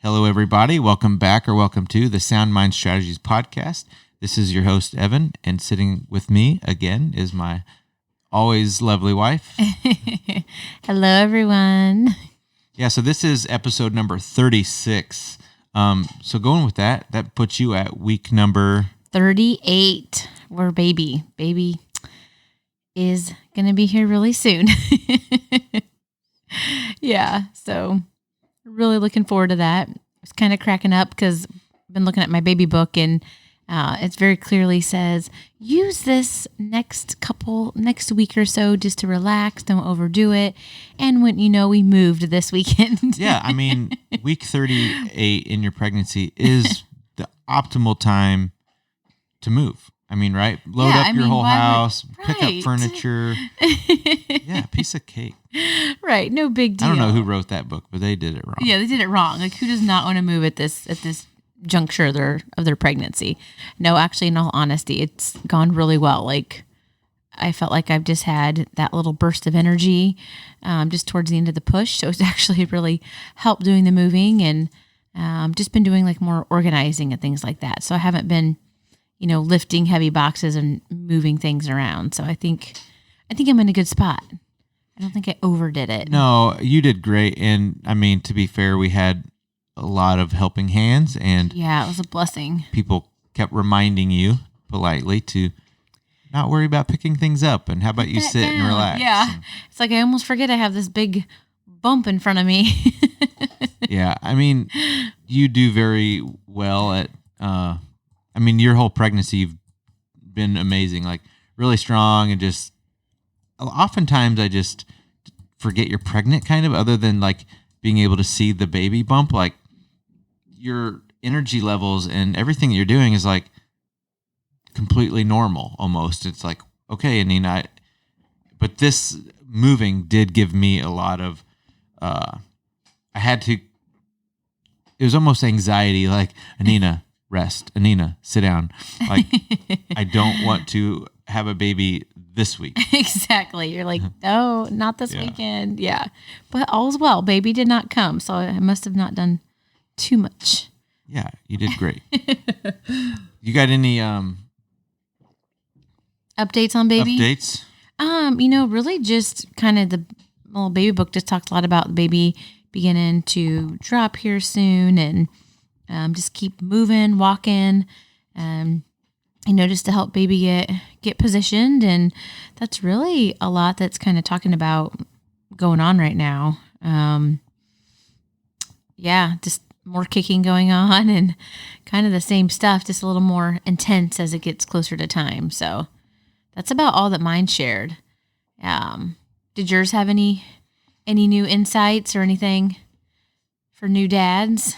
Hello, everybody. Welcome back or welcome to the Sound Mind Strategies podcast. This is your host, Evan, and sitting with me again is my always lovely wife. Hello, everyone. Yeah, so this is episode number 36. So going with that puts you at week number 38. We're baby. Baby is going to be here really soon. Yeah, so really looking forward to that. I was kind of cracking up because I've been looking at my baby book and it very clearly says, use this next week or so just to relax, don't overdo it. And when we moved this weekend. Yeah, I mean, week 38 in your pregnancy is the optimal time to move. I mean, right? Load up your whole house, pick up furniture. Yeah, piece of cake. Right, no big deal. I don't know who wrote that book, but they did it wrong. Yeah, they did it wrong. Like, who does not want to move at this juncture of their pregnancy? No, actually, in all honesty, it's gone really well. Like, I felt like I've just had that little burst of energy just towards the end of the push. So it's actually really helped doing the moving and just been doing like more organizing and things like that. So I haven't been lifting heavy boxes and moving things around. So I think I'm in a good spot. I don't think I overdid it. No, you did great. And I mean, to be fair, we had a lot of helping hands and yeah, it was a blessing. People kept reminding you politely to not worry about picking things up. And how about you sit and relax? Yeah. It's like, I almost forget I have this big bump in front of me. Yeah. I mean, you do very well at, your whole pregnancy, you've been amazing, like really strong, and just oftentimes I just forget you're pregnant kind of, other than like being able to see the baby bump, like your energy levels and everything you're doing is like completely normal almost. It's like, okay, Anina, but this moving did give me a lot of, it was almost anxiety, like, Anina, rest. Anina, sit down. Like, I don't want to have a baby this week. Exactly. You're like, no, not this weekend. Yeah. But all's well. Baby did not come. So I must have not done too much. Yeah, you did great. You got any updates on baby? Updates? Really just kind of the little baby book just talks a lot about the baby beginning to drop here soon, and just keep moving, walking, just to help baby get positioned. And that's really a lot that's kind of talking about going on right now. Just more kicking going on and kind of the same stuff, just a little more intense as it gets closer to time. So that's about all that mine shared. Did yours have any new insights or anything for new dads?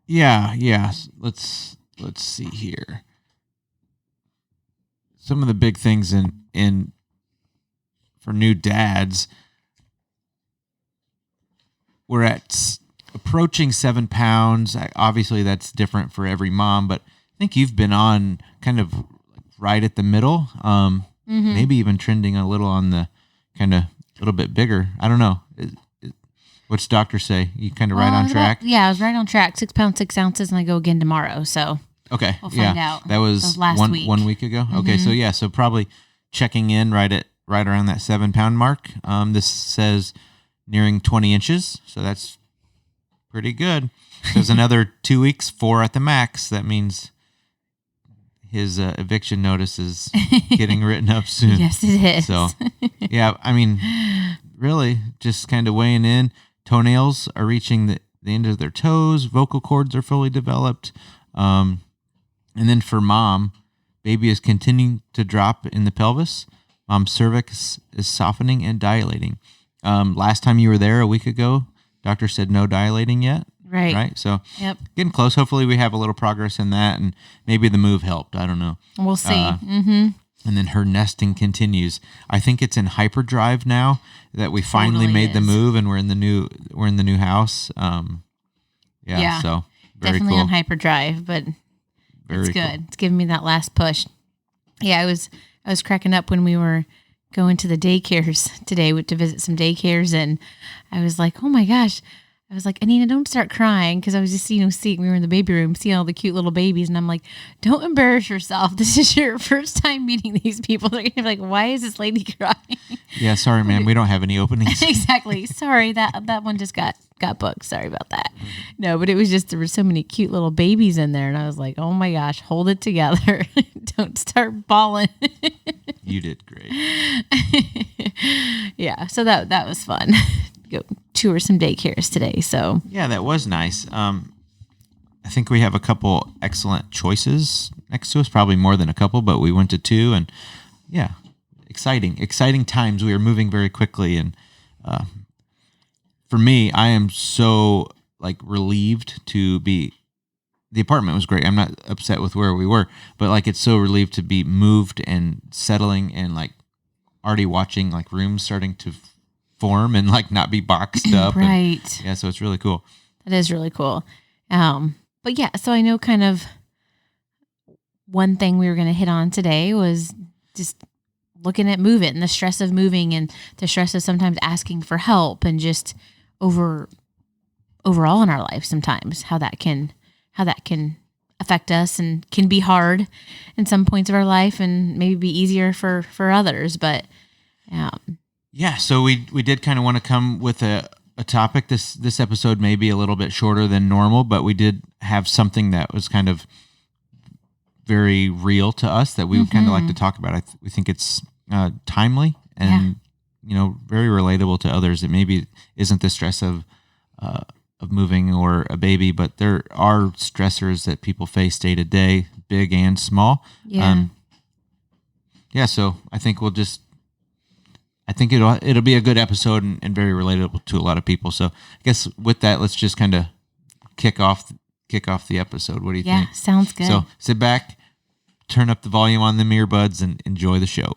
Yeah. Let's see here. Some of the big things in for new dads, we're at approaching 7 pounds. Obviously, that's different for every mom, but I think you've been on kind of right at the middle, maybe even trending a little on the kind of a little bit bigger. I don't know. What's doctors say? You kind of right on track? I was right on track. 6 pounds, 6 ounces, and I go again tomorrow. So okay, we'll find out. That was last week. 1 week ago. Mm-hmm. Okay, so probably checking in right around that 7 pound mark. This says nearing 20 inches, so that's pretty good. There's another 2 weeks, 4 at the max. That means his eviction notice is getting written up soon. Yes, it is. So, yeah, I mean, really just kind of weighing in. Toenails are reaching the end of their toes. Vocal cords are fully developed. And then for mom, baby is continuing to drop in the pelvis. Mom's cervix is softening and dilating. Last time you were there a week ago, doctor said no dilating yet. Right. So getting close. Hopefully we have a little progress in that, and maybe the move helped. I don't know. We'll see. And then her nesting continues. I think it's in hyperdrive now that we finally made the move, and we're in the new house. So very definitely cool. on hyperdrive, but it's good. Cool. It's giving me that last push. Yeah, I was cracking up when we were going to the daycares today to visit some daycares, and I was like, oh my gosh, I was like, Anina, don't start crying. Cause I was just, seeing, we were in the baby room, seeing all the cute little babies. And I'm like, don't embarrass yourself. This is your first time meeting these people. They're going to be like, why is this lady crying? Yeah. Sorry, ma'am. We don't have any openings. Exactly. Sorry. That one just got booked. Sorry about that. No, but it was just, there were so many cute little babies in there. And I was like, oh my gosh, hold it together. Don't start bawling. You did great. Yeah. So that was fun. Go tour some daycares today. So yeah, that was nice. I think we have a couple excellent choices next to us, probably more than a couple, but we went to 2, and yeah, exciting times. We are moving very quickly, and for me, I am so relieved to be. The apartment was great. I'm not upset with where we were, but it's so relieved to be moved and settling, and already watching rooms starting to form and not be boxed up. Right. And, yeah. So it's really cool. That is really cool. But yeah, so I know kind of one thing we were going to hit on today was just looking at moving and the stress of moving and the stress of sometimes asking for help and just overall in our life sometimes how that can affect us and can be hard in some points of our life and maybe be easier for others. But yeah, so we did kind of want to come with a topic. This episode may be a little bit shorter than normal, but we did have something that was kind of very real to us that we would kind of like to talk about. We think it's timely and very relatable to others. It maybe isn't the stress of moving or a baby, but there are stressors that people face day to day, big and small. Yeah. So I think it'll be a good episode and very relatable to a lot of people. So I guess with that, let's just kind of kick off the episode. What do you think? Yeah, sounds good. So sit back, turn up the volume on them earbuds, and enjoy the show.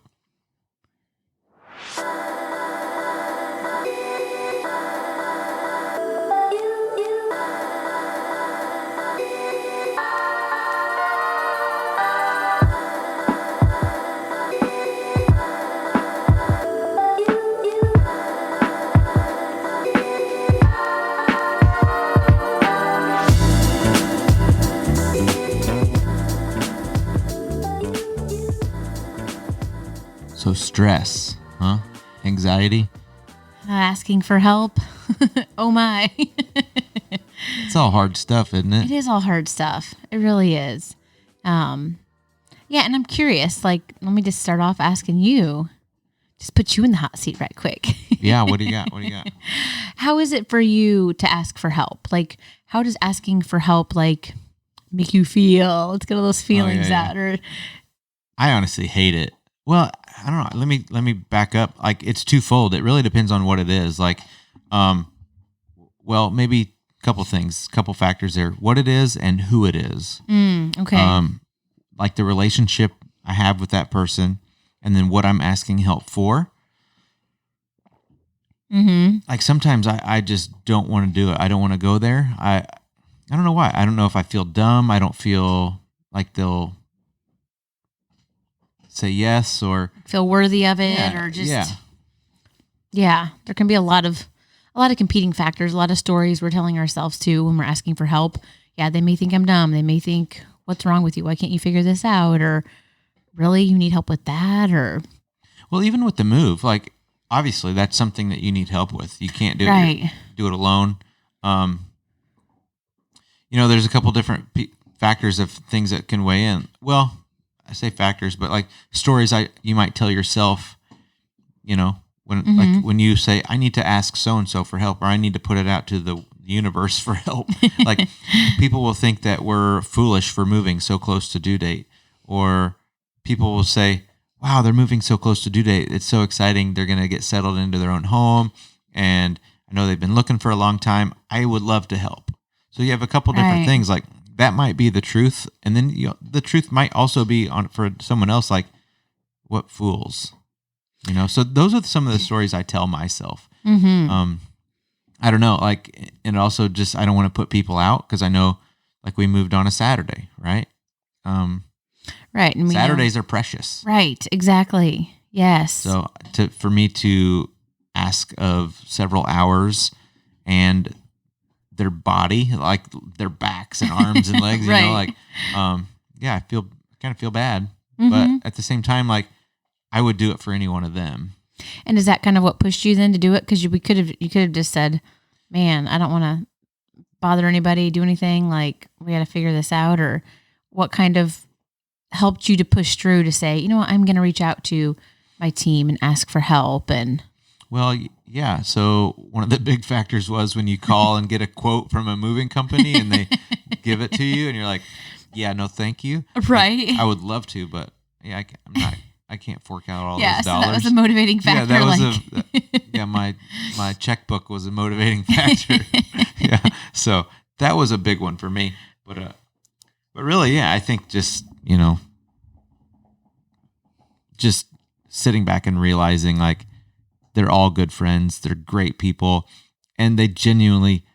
So stress, huh? Anxiety. Asking for help. Oh my. It's all hard stuff, isn't it? It is all hard stuff. It really is. Yeah, and I'm curious, let me just start off asking you, just put you in the hot seat right quick. Yeah, what do you got? How is it for you to ask for help? How does asking for help, make you feel? Let's get all those feelings out. Or I honestly hate it. Well, I don't know. Let me back up. It's twofold. It really depends on what it is. Maybe a couple things, couple factors there. What it is and who it is. Okay. The relationship I have with that person, and then what I'm asking help for. Mm-hmm. Sometimes I just don't want to do it. I don't want to go there. I don't know why. I don't know if I feel dumb. I don't feel like they'll say yes or feel worthy of it, or just there can be a lot of competing factors, a lot of stories we're telling ourselves too when we're asking for help. Yeah, they may think I'm dumb. They may think, what's wrong with you? Why can't you figure this out? Or really, you need help with that? Or well, even with the move, obviously that's something that you need help with. You can't do it alone. There's a couple different factors of things that can weigh in. Well, I say factors, but stories you might tell yourself, when you say, I need to ask so-and-so for help, or I need to put it out to the universe for help. People will think that we're foolish for moving so close to due date, or people will say, wow, they're moving so close to due date. It's so exciting. They're going to get settled into their own home. And I know they've been looking for a long time. I would love to help. So you have a couple different things that might be the truth. And then the truth might also be for someone else, what fools, so those are some of the stories I tell myself. Mm-hmm. I don't know, and also just, I don't want to put people out, because I know we moved on a Saturday, right? Right. And Saturdays are precious. Right. Exactly. Yes. So for me to ask of several hours and their body, like their backs and arms and legs, Right. like, yeah, I kind of feel bad, Mm-hmm. but at the same time, like I would do it for any one of them. And is that kind of what pushed you then to do it? Because you could have just said, "Man, I don't want to bother anybody, do anything. Like we got to figure this out." Or what kind of helped you to push through to say, you know what, I'm going to reach out to my team and ask for help? And Well, yeah. So one of the big factors was when you call and get a quote from a moving company and they give it to you, and you're like, "Yeah, no, thank you." right, I would love to, but yeah, I'm not. I can't fork out all yeah, those so dollars. that was a motivating factor. Yeah, that was like, yeah. My checkbook was a motivating factor. Yeah, so that was a big one for me. But really, yeah, I think just just sitting back and realizing like they're all good friends, they're great people, and they genuinely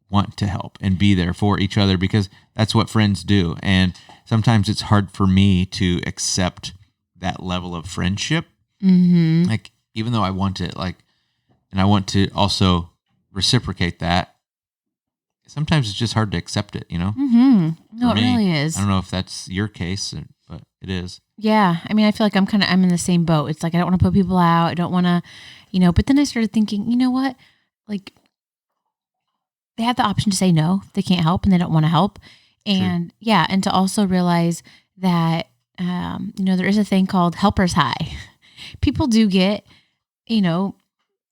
want to help and be there for each other because that's what friends do. And sometimes it's hard for me to accept that level of friendship. mm-hmm. Like, even though I want it, like, and I want to also reciprocate that, sometimes it's just hard to accept it, Mm-hmm. No, For it me. really is. I don't know if that's your case, but it is. Yeah. I mean, I feel like I'm in the same boat. It's like, I don't want to put people out. I don't want to, but then I started thinking, you know what? Like, they have the option to say no, if they can't help and they don't want to help. And yeah. And to also realize that, there is a thing called helper's high. People do get,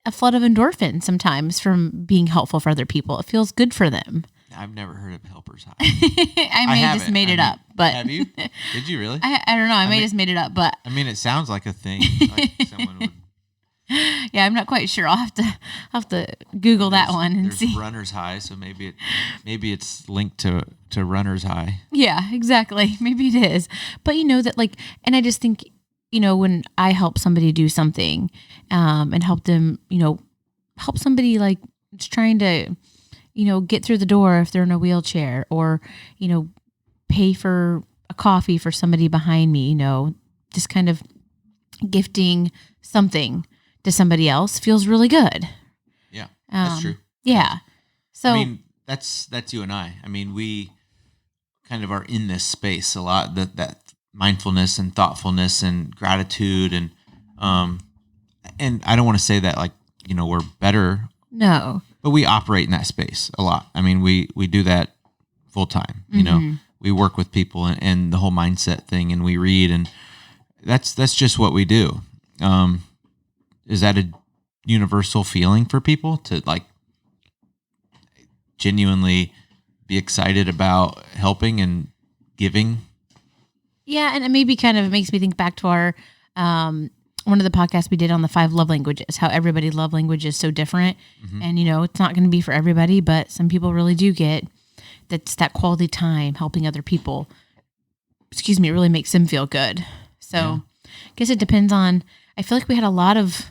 a flood of endorphins sometimes from being helpful for other people. It feels good for them. I've never heard of helper's high. I may have just made it up, but have you? Did you really? I don't know. I may have just made it up, but I mean, it sounds like a thing. Like someone would. yeah, I'm not quite sure. I'll have to Google that one and There's see. runner's high, so maybe it's linked to runner's high. Yeah, exactly. Maybe it is. But that like, and I just think, when I help somebody do something, and help them, help somebody like just trying to, get through the door if they're in a wheelchair, or, pay for a coffee for somebody behind me, just kind of gifting something to somebody else feels really good. Yeah, that's true. Yeah. So I mean, that's you and I. I mean, we kind of are in this space a lot. That mindfulness and thoughtfulness and gratitude and I don't want to say that like we're better. no. But we operate in that space a lot. I mean, we do that full time. We work with people and the whole mindset thing, and we read, and that's just what we do. Is that a universal feeling for people to like genuinely be excited about helping and giving? Yeah, and it maybe kind of makes me think back to our one of the podcasts we did on the 5 love languages, how everybody love language is so different. Mm-hmm. And, it's not going to be for everybody, but some people really do get that's that quality time helping other people. It really makes them feel good. So I guess it depends on, I feel like we had a lot of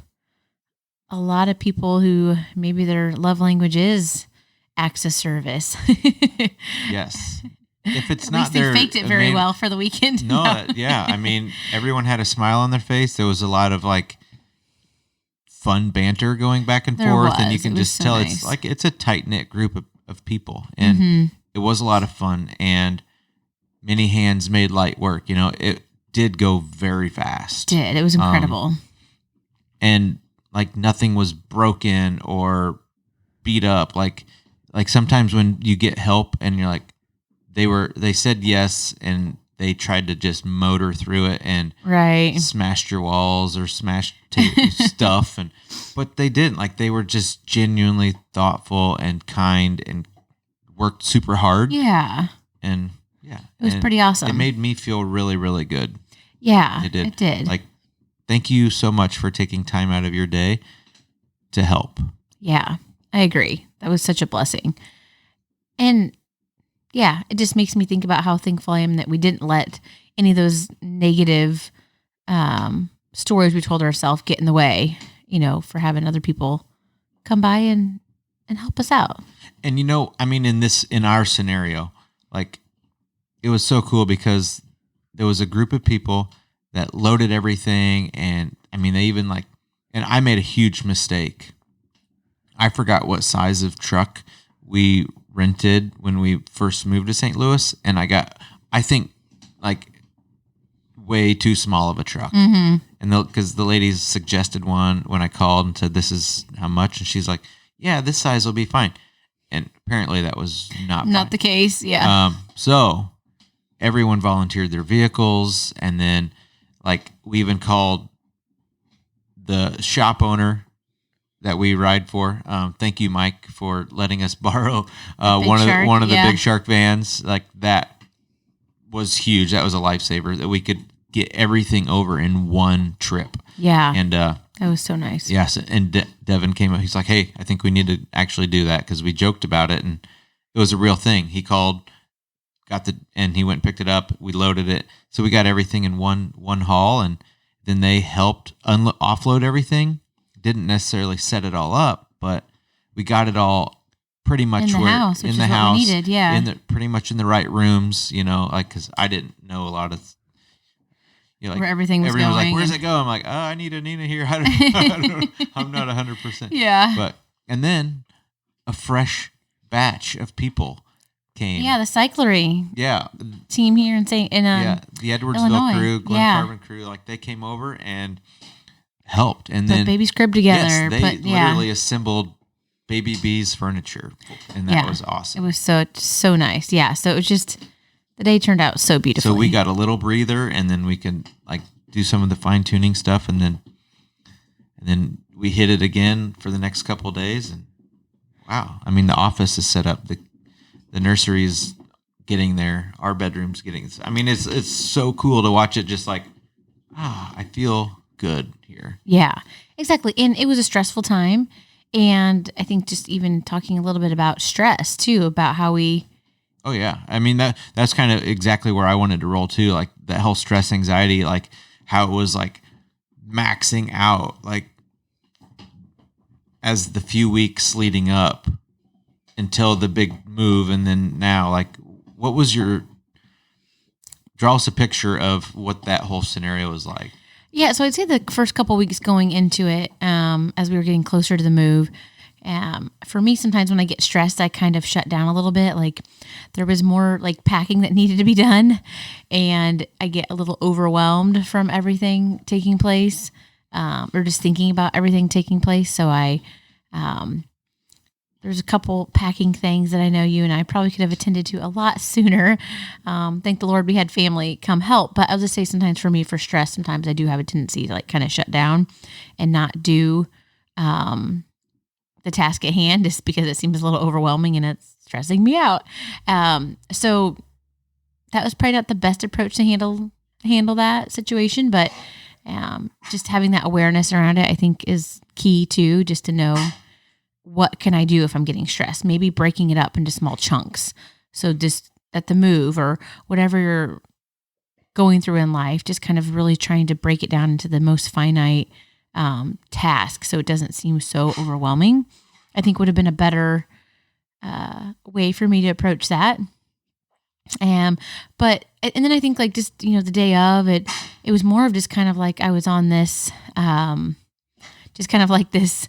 people who maybe their love language is acts of service. Yes. If it's At not least they their faked it very main- well for the weekend. No, yeah. I mean, everyone had a smile on their face. There was a lot of like fun banter going back and There forth, and you was. can It was just so tell nice. it's a tight knit group of people, and it was a lot of fun. And many hands made light work. It did go very fast. It was incredible. And like nothing was broken or beat up. Like sometimes when you get help and you're like, they said yes and they tried to just motor through it and Right. smashed your walls or smashed stuff, but they didn't. Like they were just genuinely thoughtful and kind and worked super hard. Yeah. And yeah, It was pretty awesome. It made me feel really, really good. Yeah. It did. It did. Like, thank you so much for taking time out of your day to help. Yeah, I agree. That was such a blessing. And yeah, it just makes me think about how thankful I am that we didn't let any of those negative stories we told ourselves get in the way, for having other people come by and help us out. And I mean, in our scenario, like it was so cool because there was a group of people that loaded everything, and I mean, they even and I made a huge mistake. I forgot what size of truck we rented when we first moved to St. Louis, and I think like way too small of a truck. Mm-hmm. And because the ladies suggested one when I called and said, this is how much. And she's like, yeah, this size will be fine. And apparently that was not fine. the case. Yeah. So everyone volunteered their vehicles. And then like we even called the shop owner that we ride for. Thank you, Mike, for letting us borrow one of the Big Shark vans. Like that was huge. That was a lifesaver that we could get everything over in one trip. Yeah. And that was so nice. Yes. And Devin came up. He's like, hey, I think we need to actually do that because we joked about it and it was a real thing. He called, and he went and picked it up. We loaded it. So we got everything in one haul, and then they helped offload everything. Didn't necessarily set it all up, but we got it all pretty much in the house, which is what we needed. Yeah. Pretty much in the right rooms, like, cause I didn't know a lot of, where everything was going. Everyone was like, where's it go? I'm like, oh, I need a Nina here. I'm not 100%. Yeah. And then a fresh batch of people came. Yeah. The cyclery. Yeah. Team here in the Edwardsville Illinois. crew, Glen Carbon crew, like they came over and helped. And then baby's crib together. Yes, they literally assembled Baby B's furniture. And that was awesome. It was so nice. Yeah. So it was just, the day turned out so beautifully. So we got a little breather, and then we could like do some of the fine tuning stuff, and then we hit it again for the next couple of days. And wow, I mean, the office is set up, the nursery is getting there, our bedroom's getting. I mean, it's so cool to watch it. Just like, I feel good here. Yeah, exactly. And it was a stressful time, and I think just even talking a little bit about stress too, about how we. Oh yeah. I mean, that's kind of exactly where I wanted to roll too. Like that whole stress, anxiety, like how it was like maxing out, like as the few weeks leading up until the big move. And then now, like, what was draw us a picture of what that whole scenario was like. Yeah. So I'd say the first couple weeks going into it, as we were getting closer to the move, for me, sometimes when I get stressed, I kind of shut down a little bit. Like there was more like packing that needed to be done, and I get a little overwhelmed from everything taking place, or just thinking about everything taking place. So there's a couple packing things that I know you and I probably could have attended to a lot sooner. Thank the Lord we had family come help. But I'll just say sometimes for me, for stress, sometimes I do have a tendency to like kind of shut down and not do the task at hand, just because it seems a little overwhelming and it's stressing me out. So that was probably not the best approach to handle that situation, but just having that awareness around it, I think, is key too, just to know what can I do if I'm getting stressed, maybe breaking it up into small chunks. So just at the move or whatever you're going through in life, just kind of really trying to break it down into the most finite task, so it doesn't seem so overwhelming, I think would have been a better way for me to approach that. But then I think like just, the day of it was more of just kind of like I was on this, just kind of like this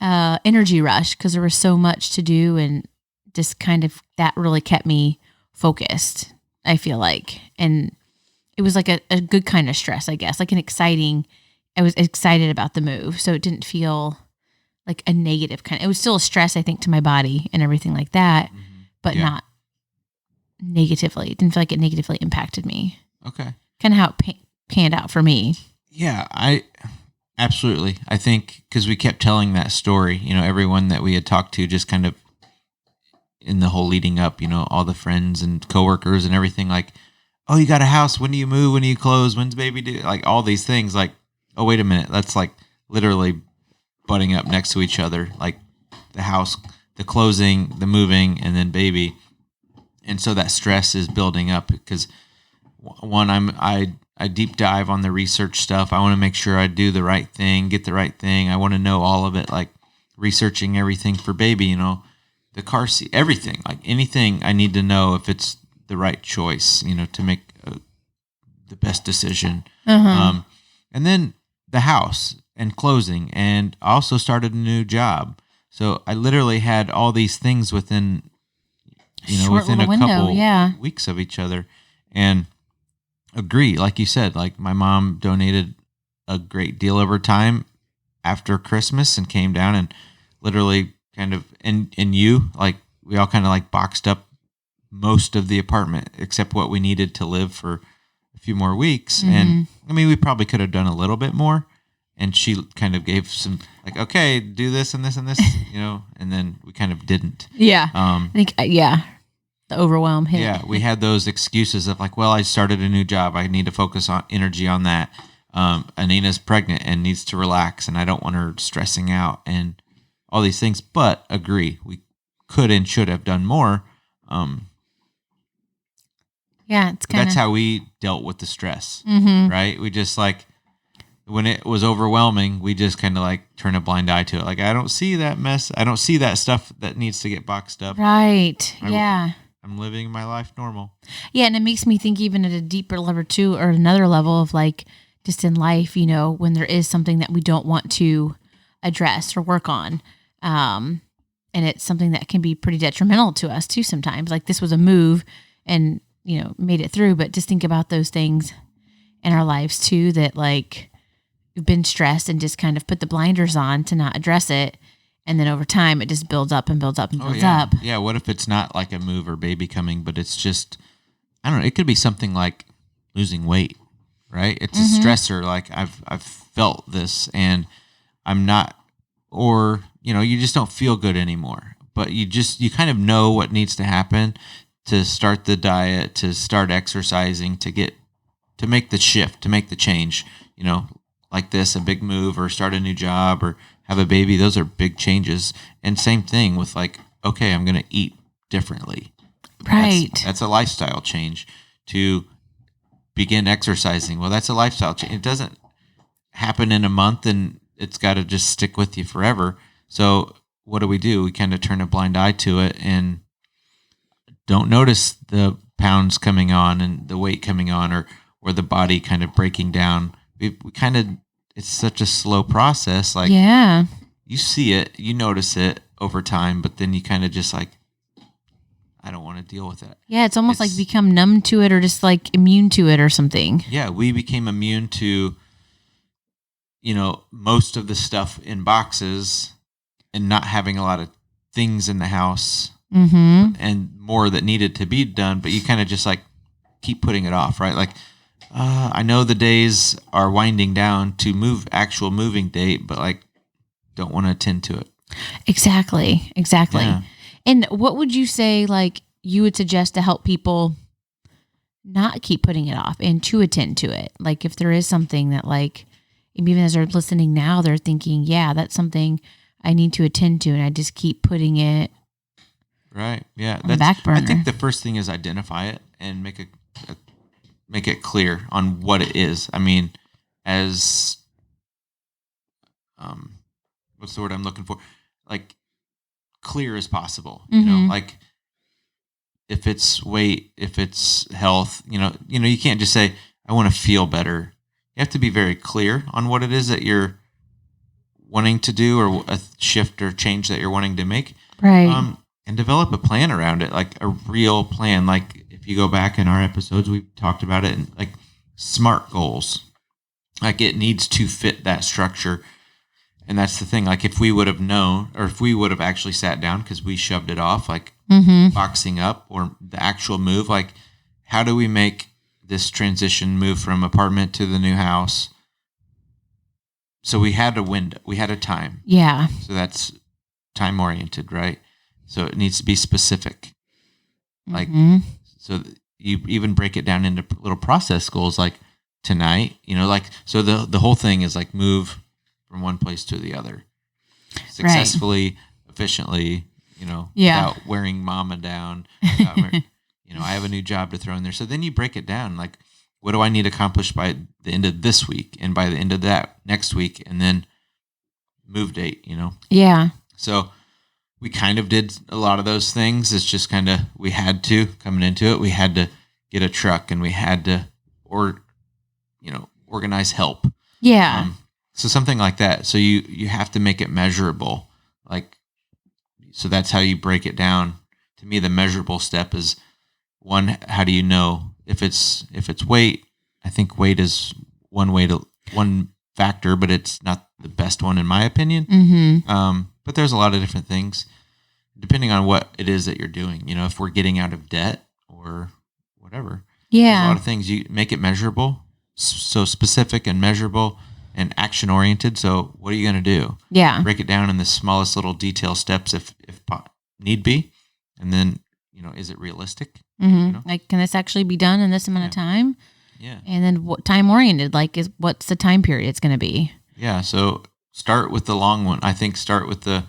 energy rush, because there was so much to do, and just kind of that really kept me focused, I feel like. And it was like a good kind of stress, I guess, like I was excited about the move. So it didn't feel like a negative kind. It was still a stress, I think, to my body and everything like that, but not negatively. It didn't feel like it negatively impacted me. Okay. Kind of how it panned out for me. Yeah, absolutely. I think because we kept telling that story, everyone that we had talked to, just kind of in the whole leading up, all the friends and coworkers and everything, like, oh, you got a house. When do you move? When do you close? When's baby due? Like all these things, like, oh, wait a minute. That's like literally butting up next to each other, like the house, the closing, the moving, and then baby. And so that stress is building up because one, I deep dive on the research stuff. I want to make sure I do the right thing, get the right thing. I want to know all of it, like researching everything for baby, the car seat, everything, like anything I need to know if it's the right choice, to make the best decision. And then the house and closing, and I also started a new job. So I literally had all these things within Short within a little window, couple yeah. weeks of each other. And agree, like you said, like my mom donated a great deal of her time after Christmas and came down and literally kind of, and you, like we all kind of like boxed up most of the apartment except what we needed to live for a few more weeks. And I mean, we probably could have done a little bit more. And she kind of gave some like, okay, do this and this and this, and then we kind of didn't. Yeah. I think, the overwhelm hit. Yeah. We had those excuses of like, well, I started a new job. I need to focus on energy on that. Anina's pregnant and needs to relax and I don't want her stressing out and all these things, but agree. We could and should have done more. Yeah. It's kind of, that's how we dealt with the stress, right? We just like, when it was overwhelming, we just kind of like turn a blind eye to it. Like, I don't see that mess. I don't see that stuff that needs to get boxed up. right. Yeah. I'm living my life normal. Yeah. And it makes me think even at a deeper level too, or another level of like, just in life, when there is something that we don't want to address or work on. And it's something that can be pretty detrimental to us too sometimes. Like this was a move and, made it through, but just think about those things in our lives too, that like we've been stressed and just kind of put the blinders on to not address it. And then over time, it just builds up and builds up and builds up. Yeah. What if it's not like a move or baby coming, but it's just, I don't know. It could be something like losing weight, right? It's a stressor. Like I've felt this and I'm not, or, you just don't feel good anymore, but you kind of know what needs to happen to start the diet, to start exercising, to make the shift, to make the change, like this, a big move or start a new job or have a baby. Those are big changes. And same thing with like, okay, I'm going to eat differently. Right. That's a lifestyle change. To begin exercising, well, that's a lifestyle change. It doesn't happen in a month and it's got to just stick with you forever. So what do? We kind of turn a blind eye to it and don't notice the pounds coming on and the weight coming on or the body kind of breaking down. We kind of, it's such a slow process. Like, yeah, you see it, you notice it over time, but then you kind of just like, I don't want to deal with it. Yeah, it's almost like become numb to it or just like immune to it or something. Yeah, we became immune to, most of the stuff in boxes and not having a lot of things in the house and more that needed to be done. But you kind of just like keep putting it off, right? Like, I know the days are winding down to actual moving date, but like, don't want to attend to it. Exactly. Yeah. And what would you say, like, you would suggest to help people not keep putting it off and to attend to it? Like, if there is something that, like, even as they're listening now, they're thinking, yeah, that's something I need to attend to, and I just keep putting it right. Yeah. on the back burner. I think the first thing is identify it and make it clear on what it is. I mean, as, what's the word I'm looking for? Like, clear as possible, like if it's weight, if it's health, you can't just say, I want to feel better. You have to be very clear on what it is that you're wanting to do or a shift or change that you're wanting to make. Right. And develop a plan around it, like a real plan. Like if you go back in our episodes, we've talked about it, and like SMART goals, like it needs to fit that structure. And that's the thing. Like if we would have known, or if we would have actually sat down, because we shoved it off, like boxing up or the actual move, like how do we make this transition move from apartment to the new house? So we had a window, we had a time. Yeah. So that's time oriented, right? So it needs to be specific. Like, so you even break it down into little process goals, like tonight, like, so the whole thing is like move from one place to the other successfully, efficiently, without wearing mama down. I have a new job to throw in there. So then you break it down. Like, what do I need accomplished by the end of this week and by the end of that next week, and then move date, Yeah. So we kind of did a lot of those things. It's just kind of, we had to, coming into it, we had to get a truck and we had to, organize help. Yeah. So something like that. So you have to make it measurable. Like, so that's how you break it down to me, the measurable step is one. How do you know if it's weight? I think weight is one factor, but it's not the best one in my opinion. Mm-hmm. But there's a lot of different things depending on what it is that you're doing. You know, if we're getting out of debt or whatever, there's a Yeah. lot of things. You make it measurable, so specific and measurable and action oriented. So what are you going to do? Yeah. Break it down in the smallest little detail steps if need be, and then is it realistic? Mm-hmm. Like, can this actually be done in this amount of time? Yeah. And then what time oriented? Like, what's the time period it's going to be? Yeah. So start with the long one. I think start with the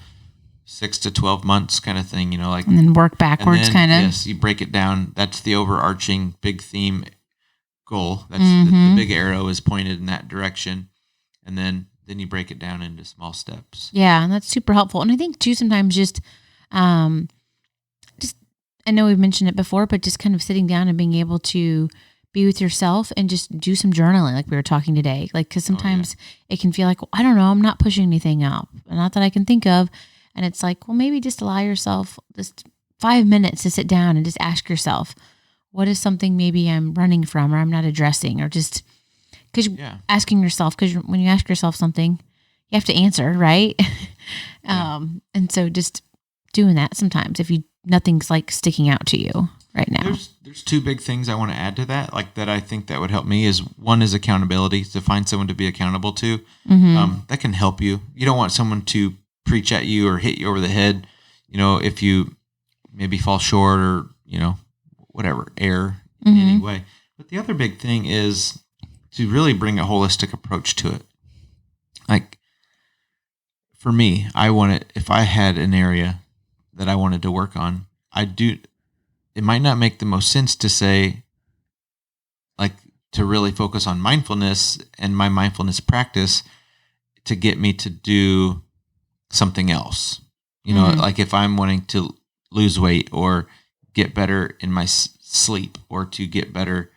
6 to 12 months kind of thing. And then work backwards, kind of. Yes, you break it down. That's the overarching big theme goal. That's the big arrow is pointed in that direction, and then you break it down into small steps. Yeah, and that's super helpful. And I think too sometimes just I know we've mentioned it before, but just kind of sitting down and being able to be with yourself and just do some journaling, like we were talking today. Like, because sometimes it can feel like, well, I don't know, I'm not pushing anything up, not that I can think of. And it's like, well, maybe just allow yourself just 5 minutes to sit down and just ask yourself, what is something maybe I'm running from or I'm not addressing, or just because asking yourself, because when you ask yourself something, you have to answer, right? And so just doing that sometimes if nothing's like sticking out to you right now. There's two big things I want to add to that, like that I think that would help me is one is accountability, to find someone to be accountable to. That can help you. You don't want someone to preach at you or hit you over the head, if you maybe fall short or, whatever, err in any way. But the other big thing is to really bring a holistic approach to it. Like for me, if I had an area that I wanted to work on, it might not make the most sense to say, like, to really focus on mindfulness and my mindfulness practice to get me to do something else. Like if I'm wanting to lose weight or get better in my sleep or to get better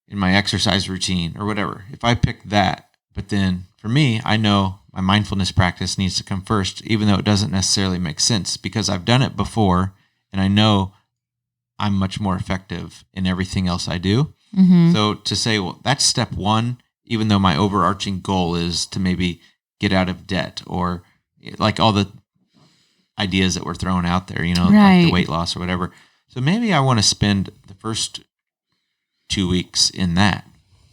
in my exercise routine or whatever. If I pick that, but then for me, I know my mindfulness practice needs to come first, even though it doesn't necessarily make sense because I've done it before and I know I'm much more effective in everything else I do. So to say, well, that's step one, even though my overarching goal is to maybe get out of debt or like all the ideas that were thrown out there, like the weight loss or whatever. So maybe I want to spend the first 2 weeks in that,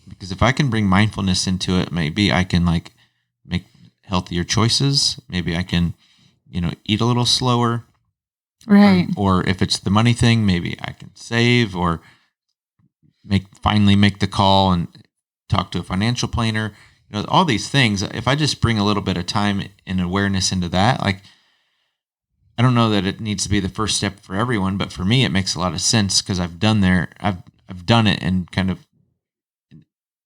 because if I can bring mindfulness into it, maybe I can like make healthier choices. Maybe I can, eat a little slower. Right. Or if it's the money thing, maybe I can save or finally make the call and talk to a financial planner. All these things, if I just bring a little bit of time and awareness into that, like, I don't know that it needs to be the first step for everyone, but for me, it makes a lot of sense because I've done it and kind of,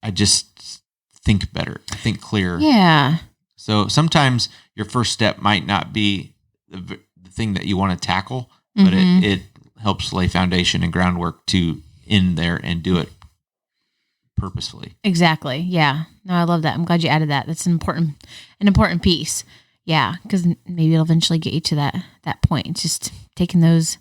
I just think better. I think clearer. Yeah. So sometimes your first step might not be the thing that you want to tackle, but it helps lay foundation and groundwork to in there and do it purposefully. Exactly. Yeah. No, I love that. I'm glad you added that. That's an important piece. Yeah, because maybe it'll eventually get you to that point. It's just taking those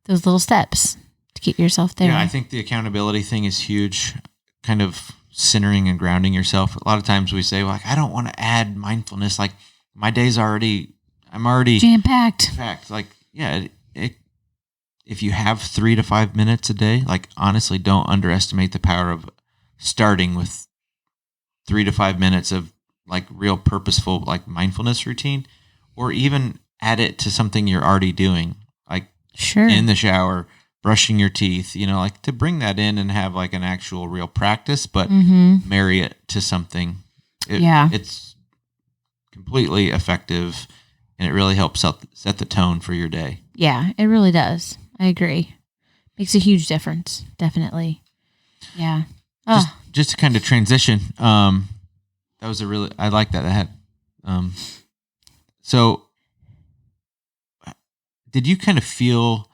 little steps to get yourself there. Yeah, I think the accountability thing is huge. Kind of centering and grounding yourself. A lot of times we say, like, I don't want to add mindfulness. Like my day's I'm already jam-packed. Like, yeah, if you have 3 to 5 minutes a day, like honestly, don't underestimate the power of starting with 3 to 5 minutes of like real purposeful, like mindfulness routine, or even add it to something you're already doing, like in the shower, brushing your teeth, like to bring that in and have like an actual real practice, but marry it to something. It's completely effective and it really helps set the tone for your day. Yeah, it really does. I agree. Makes a huge difference. Definitely. Yeah. Just to kind of transition, that was I like that. So did you kind of feel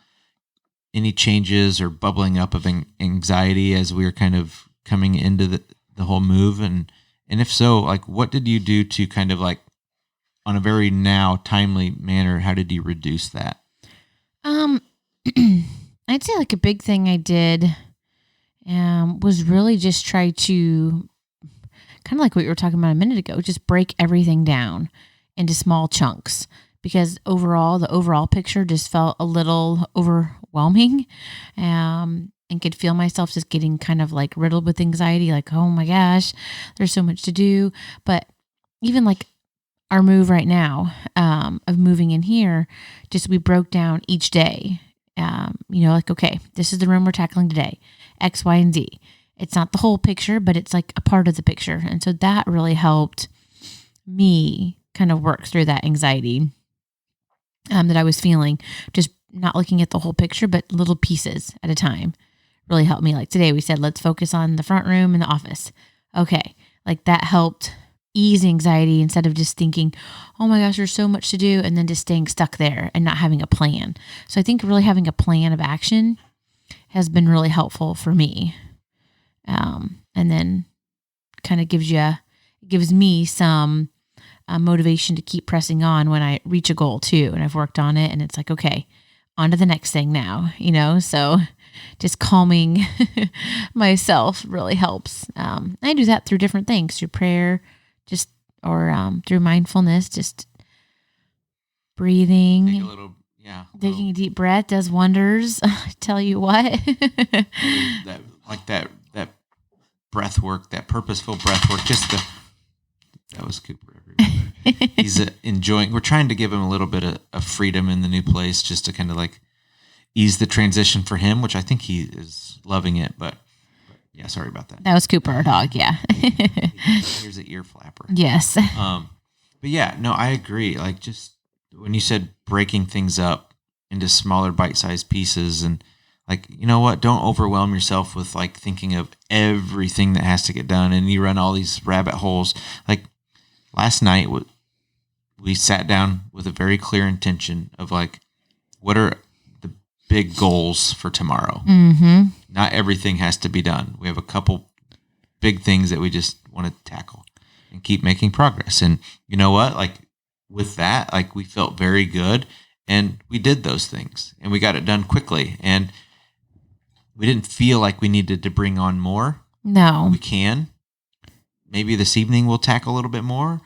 any changes or bubbling up of anxiety as we were kind of coming into the whole move? And if so, like, what did you do to kind of like on a very now timely manner, how did you reduce that? I'd say like a big thing I did was really just try to kind of like what you were talking about a minute ago, just break everything down into small chunks because the overall picture just felt a little overwhelming and could feel myself just getting kind of like riddled with anxiety, like, oh my gosh, there's so much to do. But even like our move right now of moving in here, just we broke down each day. Like, okay, this is the room we're tackling today, X, Y, and Z. It's not the whole picture, but it's like a part of the picture. And so that really helped me kind of work through that anxiety that I was feeling, just not looking at the whole picture, but little pieces at a time really helped me. Like today we said, let's focus on the front room and the office. Okay. Like that helped ease anxiety instead of just thinking, oh my gosh, there's so much to do. And then just staying stuck there and not having a plan. So I think really having a plan of action has been really helpful for me. And then kind of gives me some motivation to keep pressing on when I reach a goal too. And I've worked on it and it's like, okay, on to the next thing now, so just calming myself really helps. I do that through different things, through prayer, or through mindfulness, just breathing. Take a little, taking a deep breath does wonders. I tell you what. that breath work, that purposeful breath work, that was Cooper everywhere. He's enjoying, we're trying to give him a little bit of freedom in the new place just to kind of like ease the transition for him, which I think he is loving it, but yeah, sorry about that. That was Cooper, our dog, yeah. Here's an ear flapper. Yes. But yeah, no, I agree. Like just when you said breaking things up into smaller bite-sized pieces and like, you know what, don't overwhelm yourself with like thinking of everything that has to get done and you run all these rabbit holes. Like last night, we sat down with a very clear intention of like, what are the big goals for tomorrow? Mm-hmm. Not everything has to be done. We have a couple big things that we just want to tackle and keep making progress. And you know what? Like with that, like we felt very good and we did those things and we got it done quickly. And we didn't feel like we needed to bring on more. No. We can. Maybe this evening we'll tackle a little bit more,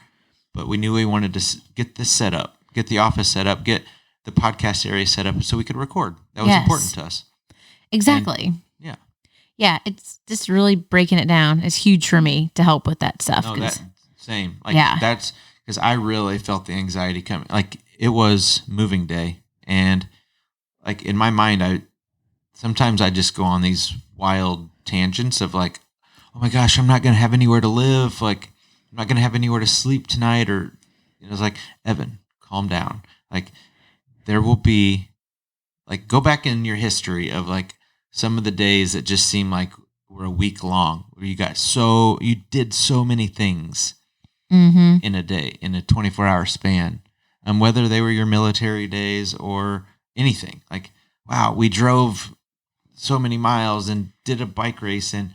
but we knew we wanted to get this set up, get the office set up, get the podcast area set up so we could record. That was important to us. Exactly. And, yeah. Yeah, it's just really breaking it down is huge for me to help with that stuff. No, same. Like that's because I really felt the anxiety coming. Like it was moving day, and like in my mind, sometimes I just go on these wild tangents of like, oh my gosh, I'm not going to have anywhere to live. Like I'm not going to have anywhere to sleep tonight. Or it's like, Evan, calm down. Like there will be like, go back in your history of like some of the days that just seem like were a week long where you did so many things in a day, in a 24-hour span. Whether they were your military days or anything like, wow, we drove so many miles and did a bike race and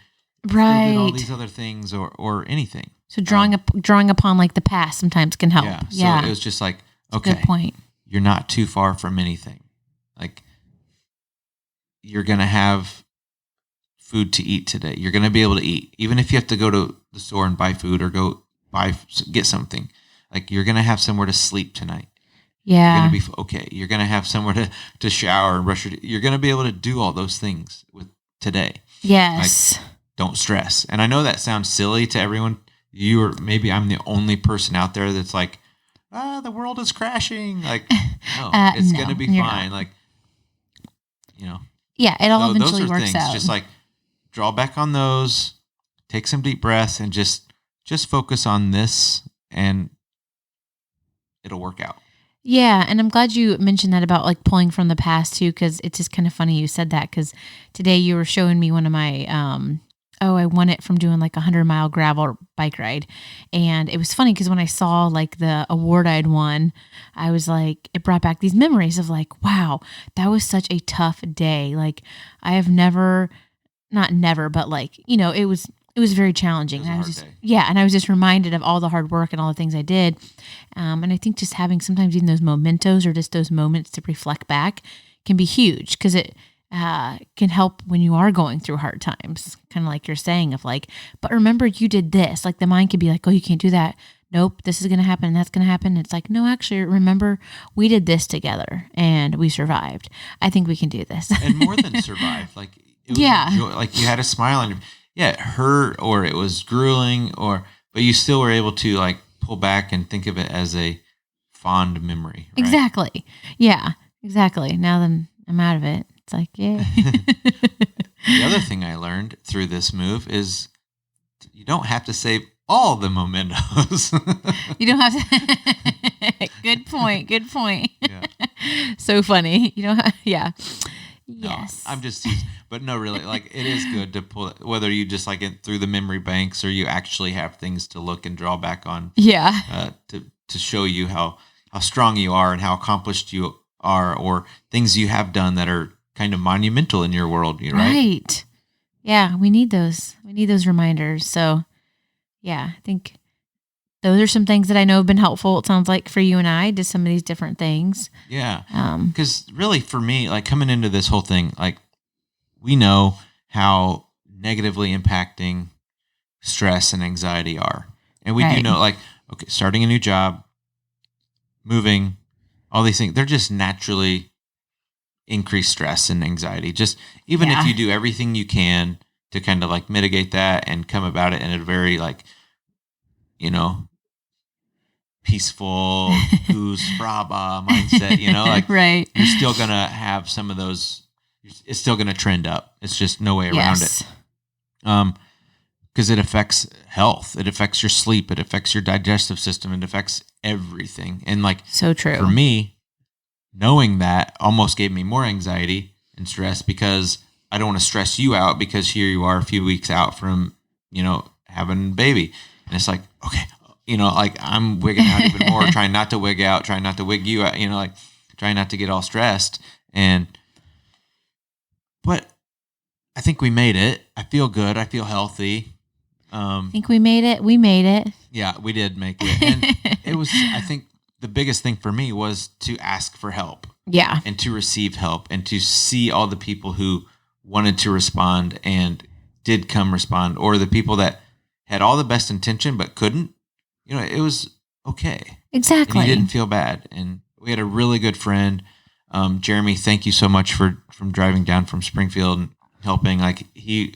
did all these other things or anything. So drawing upon like the past sometimes can help. Yeah. So it was just like, okay, good point. You're not too far from anything. Like you're going to have food to eat today. You're going to be able to eat. Even if you have to go to the store and buy food or get something, like you're going to have somewhere to sleep tonight. Yeah. You're going to be okay. You're going to have somewhere to shower and brush your teeth. You're going to be able to do all those things with today. Yes. Like, don't stress. And I know that sounds silly to everyone. Maybe I'm the only person out there that's like, the world is crashing. Like, no, it's going to be fine. Like, Yeah, it all eventually those are works things. out. Just like draw back on those, take some deep breaths, and just focus on this, and it'll work out. Yeah, and I'm glad you mentioned that about like pulling from the past too, because it's just kind of funny you said that, because today you were showing me one of my, I won it from doing like 100-mile gravel bike ride. And it was funny because when I saw like the award I'd won, I was like, it brought back these memories of like, wow, that was such a tough day. Like I have not never, but like, it was very challenging. It was a hard day. And I was just reminded of all the hard work and all the things I did. And I think just having sometimes even those mementos or just those moments to reflect back can be huge because it can help when you are going through hard times. Kind of like you're saying of like, but remember you did this. Like the mind could be like, oh, you can't do that. Nope, this is going to happen and that's going to happen. It's like, no, actually, remember we did this together and we survived. I think we can do this. And more than survive. Like, it was like you had a smile on your, it hurt or it was grueling but you still were able to like pull back and think of it as a fond memory. Right? Exactly. Yeah, exactly. Now then I'm out of it. It's like, yeah. The other thing I learned through this move is you don't have to save all the mementos. You don't have to. Good point. Yeah. So funny. You don't have, yeah. No, Yes. I'm just teasing. But no, really, like it is good to pull it, whether you just like it through the memory banks or you actually have things to look and draw back on. Yeah. To show you how strong you are and how accomplished you are, or things you have done that are kind of monumental in your world, right? Right. Yeah, we need those. We need those reminders. So, yeah, I think those are some things that I know have been helpful. It sounds like for you and I, to some of these different things. Yeah. Because really, for me, like coming into this whole thing, like we know how negatively impacting stress and anxiety are, and we do know, like, okay, starting a new job, moving, all these things, they're just naturally increase stress and anxiety. Just even if you do everything you can to kind of like mitigate that and come about it in a very like, peaceful goose brava mindset, like right. you're still going to have some of those, it's still going to trend up. It's just no way around it. Because it affects health. It affects your sleep. It affects your digestive system. It affects everything. And like, so true. For me, knowing that almost gave me more anxiety and stress because I don't want to stress you out because here you are a few weeks out from, having a baby. And it's like, okay, like I'm wigging out even more, trying not to wig out, trying not to wig you out, like trying not to get all stressed. But I think we made it. I feel good. I feel healthy. I think we made it. We made it. Yeah, we did make it. And it was, I think, the biggest thing for me was to ask for help. Yeah. And to receive help and to see all the people who wanted to respond and did come respond, or the people that had all the best intention but couldn't. It was okay. Exactly. And you didn't feel bad. And we had a really good friend. Jeremy, thank you so much from driving down from Springfield and helping. Like, he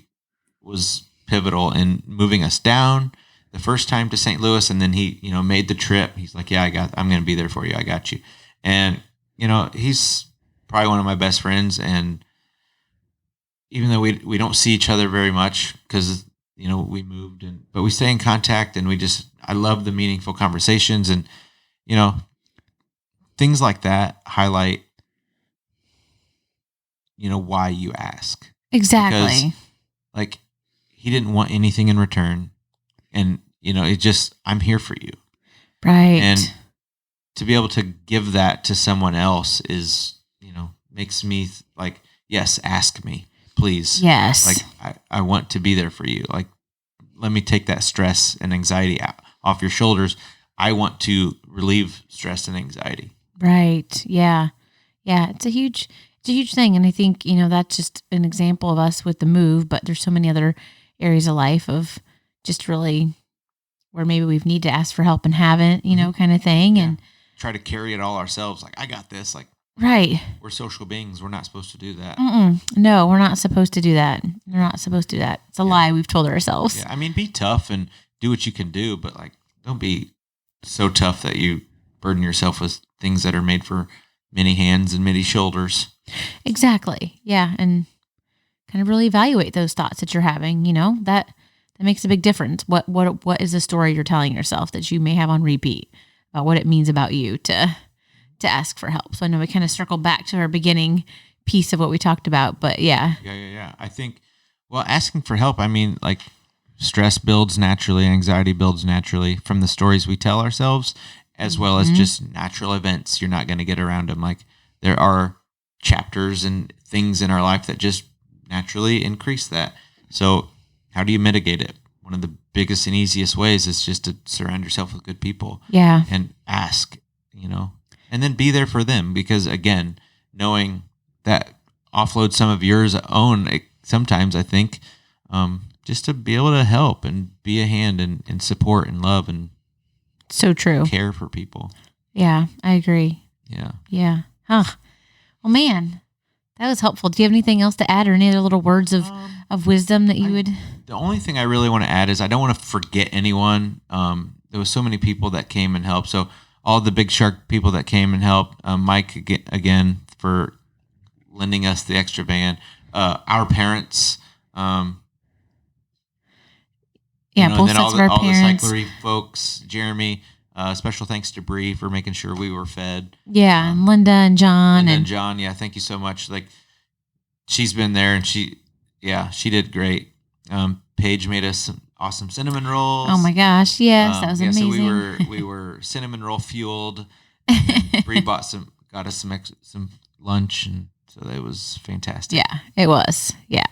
was pivotal in moving us down the first time to St. Louis, and then he, made the trip. He's like, yeah, I'm going to be there for you. I got you. And, he's probably one of my best friends. And even though we don't see each other very much because, we moved, but we stay in contact, and I love the meaningful conversations, and, things like that highlight, why you ask. Exactly. Because, like, he didn't want anything in return. And, I'm here for you. Right. And to be able to give that to someone else is, makes me like, yes, ask me, please. Yes. Like, I want to be there for you. Like, let me take that stress and anxiety off your shoulders. I want to relieve stress and anxiety. Right. Yeah. Yeah. It's a huge thing. And I think, that's just an example of us with the move, but there's so many other areas of life of just really where maybe we've need to ask for help and haven't, kind of thing. Yeah. And try to carry it all ourselves. Like, I got this. Like, right. We're social beings. We're not supposed to do that. No, we're not supposed to do that. We're not supposed to do that. It's a lie we've told ourselves. Yeah. I mean, be tough and do what you can do, but like, don't be so tough that you burden yourself with things that are made for many hands and many shoulders. Exactly. Yeah. And kind of really evaluate those thoughts that you're having, that makes a big difference. What is the story you're telling yourself that you may have on repeat about what it means about you to ask for help? So I know we kind of circled back to our beginning piece of what we talked about, but yeah. Yeah. I think, well, asking for help, I mean, like, stress builds naturally, anxiety builds naturally from the stories we tell ourselves, as well as just natural events. You're not going to get around them. Like, there are chapters and things in our life that just naturally increase that. So how do you mitigate it? One of the biggest and easiest ways is just to surround yourself with good people. Yeah. And ask, and then be there for them. Because again, knowing that offload some of yours own sometimes, I think, just to be able to help and be a hand and support and love and so true. Care for people. Yeah, I agree. Yeah. Yeah. Huh. Well, man, that was helpful. Do you have anything else to add or any other little words of wisdom that you would? The only thing I really want to add is I don't want to forget anyone. There was so many people that came and helped. So all the Big Shark people that came and helped, Mike again for lending us the extra van, our parents, both and then sets of our parents. the cyclery folks, Jeremy. Special thanks to Bree for making sure we were fed. Yeah, and Linda and John. And John, yeah, thank you so much. Like, she's been there, and she did great. Paige made us some awesome cinnamon rolls. Oh my gosh, yes, that was amazing. So we were cinnamon roll fueled. Bree got us some lunch, and so it was fantastic. Yeah, it was. Yeah,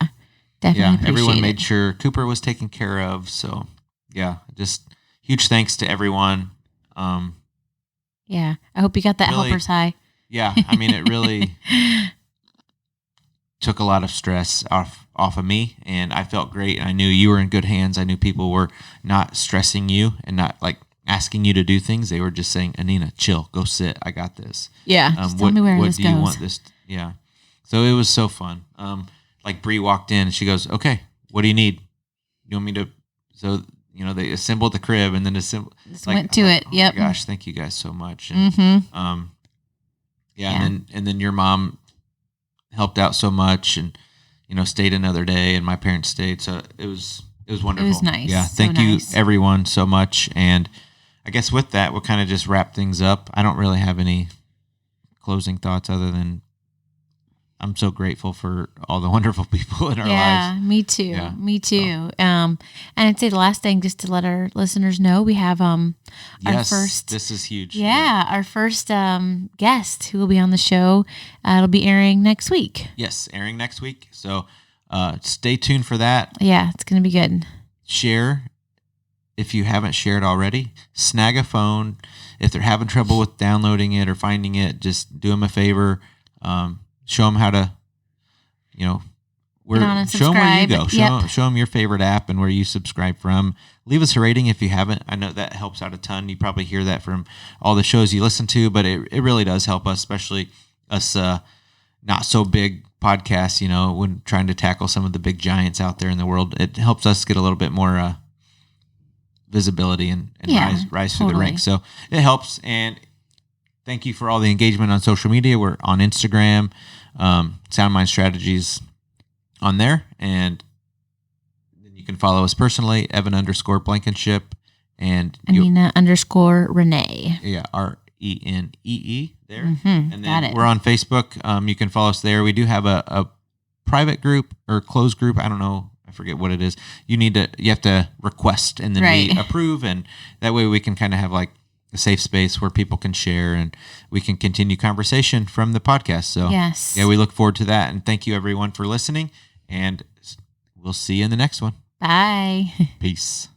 definitely. Yeah, everyone made sure Cooper was taken care of. So yeah, just huge thanks to everyone. Yeah, I hope you got that really, helper's high. Yeah, I mean, it really took a lot of stress off of me, and I felt great. I knew you were in good hands. I knew people were not stressing you and not like asking you to do things. They were just saying, "Anina, chill, go sit. I got this." Yeah, just tell me where this goes. What do you want this? Yeah. So it was so fun. Like Bree walked in and she goes, "Okay, what do you need? You want me to?" So they assembled the crib and then just went to it. Yep. Oh my gosh, thank you guys so much. And, yeah. And then your mom helped out so much and stayed another day, and my parents stayed. So it was wonderful. It was nice. Yeah, thank you everyone so much. And I guess with that, we'll kind of just wrap things up. I don't really have any closing thoughts other than I'm so grateful for all the wonderful people in our lives. Yeah, me too. Yeah. Me too. And I'd say the last thing, just to let our listeners know, we have our first. This is huge. Yeah, our first guest who will be on the show. It'll be airing next week. Yes, airing next week. So stay tuned for that. Yeah, it's going to be good. Share if you haven't shared already. Snag a phone. If they're having trouble with downloading it or finding it, just do them a favor. Show them how to, show them where you go. Show them your favorite app and where you subscribe from. Leave us a rating if you haven't. I know that helps out a ton. You probably hear that from all the shows you listen to, but it really does help us, especially us not so big podcasts, when trying to tackle some of the big giants out there in the world. It helps us get a little bit more visibility and rise through the ranks. So it helps. And thank you for all the engagement on social media. We're on Instagram, Sound Mind Strategies on there. And then you can follow us personally, Evan_Blankenship and Anina_Renee. Yeah, RENEE there. Mm-hmm, and then we're on Facebook. You can follow us there. We do have a private group or closed group. I don't know. I forget what it is. You have to request and then we approve. And that way we can kind of have like a safe space where people can share and we can continue conversation from the podcast. So yes. Yeah, we look forward to that. And thank you everyone for listening, and we'll see you in the next one. Bye. Peace.